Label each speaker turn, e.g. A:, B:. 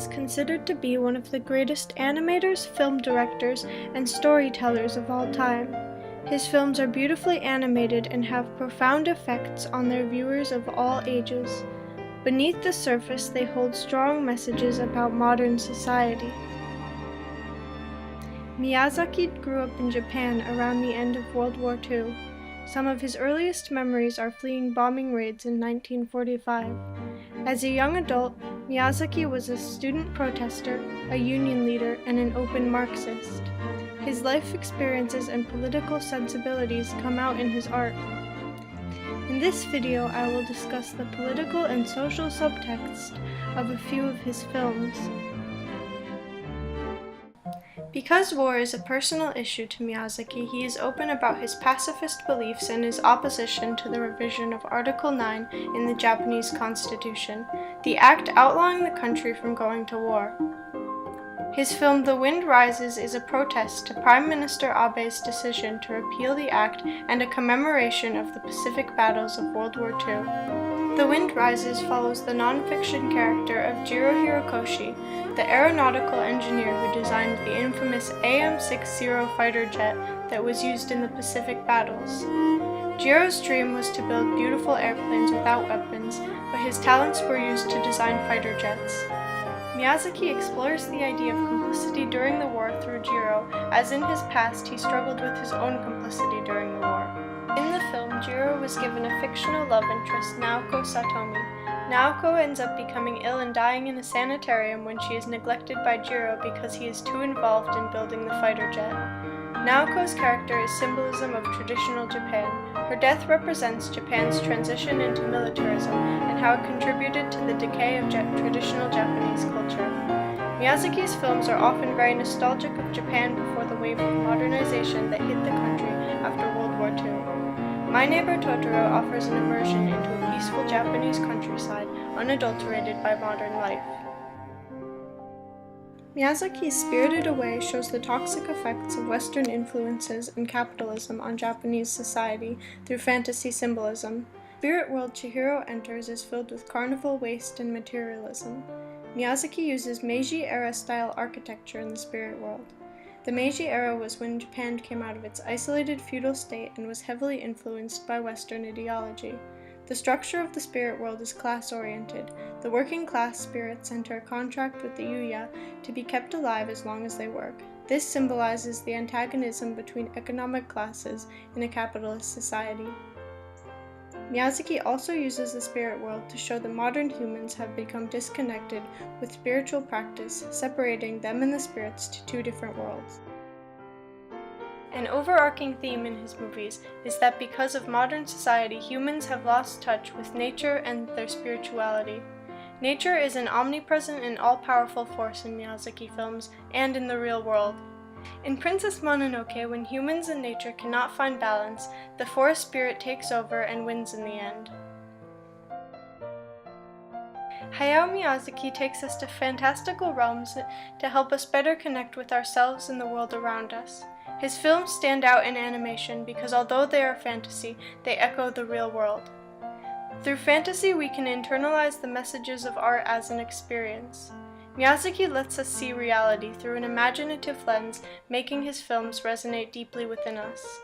A: is considered to be one of the greatest animators, film directors, and storytellers of all time. His films are beautifully animated and have profound effects on their viewers of all ages. Beneath the surface, they hold strong messages about modern society. Miyazaki grew up in Japan around the end of World War II. Some of his earliest memories are fleeing bombing raids in 1945. As a young adult, Miyazaki was a student protester, a union leader, and an open Marxist. His life experiences and political sensibilities come out in his art. In this video, I will discuss the political and social subtext of a few of his films. Because war is a personal issue to Miyazaki, he is open about his pacifist beliefs and his opposition to the revision of Article 9 in the Japanese Constitution, the act outlawing the country from going to war. His film The Wind Rises is a protest to Prime Minister Abe's decision to repeal the act and a commemoration of the Pacific battles of World War II. The Wind Rises follows the non-fiction character of Jiro Hirokoshi, the aeronautical engineer who designed the infamous AM-60 fighter jet that was used in the Pacific battles. Jiro's dream was to build beautiful airplanes without weapons, but his talents were used to design fighter jets. Miyazaki explores the idea of complicity during the war through Jiro, as in his past he struggled with his own complicity during the war. In the film, Jiro was given a fictional love interest, Naoko Satomi. Naoko ends up becoming ill and dying in a sanitarium when she is neglected by Jiro because he is too involved in building the fighter jet. Naoko's character is symbolism of traditional Japan. Her death represents Japan's transition into militarism and how it contributed to the decay of traditional Japanese culture. Miyazaki's films are often very nostalgic of Japan before the wave of modernization that hit the country after World War II. My Neighbor Totoro offers an immersion into a peaceful Japanese countryside, unadulterated by modern life. Miyazaki's Spirited Away shows the toxic effects of Western influences and capitalism on Japanese society through fantasy symbolism. The spirit world Chihiro enters is filled with carnival waste and materialism. Miyazaki uses Meiji-era style architecture in the spirit world. The Meiji era was when Japan came out of its isolated feudal state and was heavily influenced by Western ideology. The structure of the spirit world is class-oriented. The working class spirits enter a contract with the Yuya to be kept alive as long as they work. This symbolizes the antagonism between economic classes in a capitalist society. Miyazaki also uses the spirit world to show that modern humans have become disconnected with spiritual practice, separating them and the spirits to two different worlds. An overarching theme in his movies is that because of modern society, humans have lost touch with nature and their spirituality. Nature is an omnipresent and all-powerful force in Miyazaki films and in the real world. In Princess Mononoke, when humans and nature cannot find balance, the forest spirit takes over and wins in the end. Hayao Miyazaki takes us to fantastical realms to help us better connect with ourselves and the world around us. His films stand out in animation because although they are fantasy, they echo the real world. Through fantasy, we can internalize the messages of art as an experience. Miyazaki lets us see reality through an imaginative lens, making his films resonate deeply within us.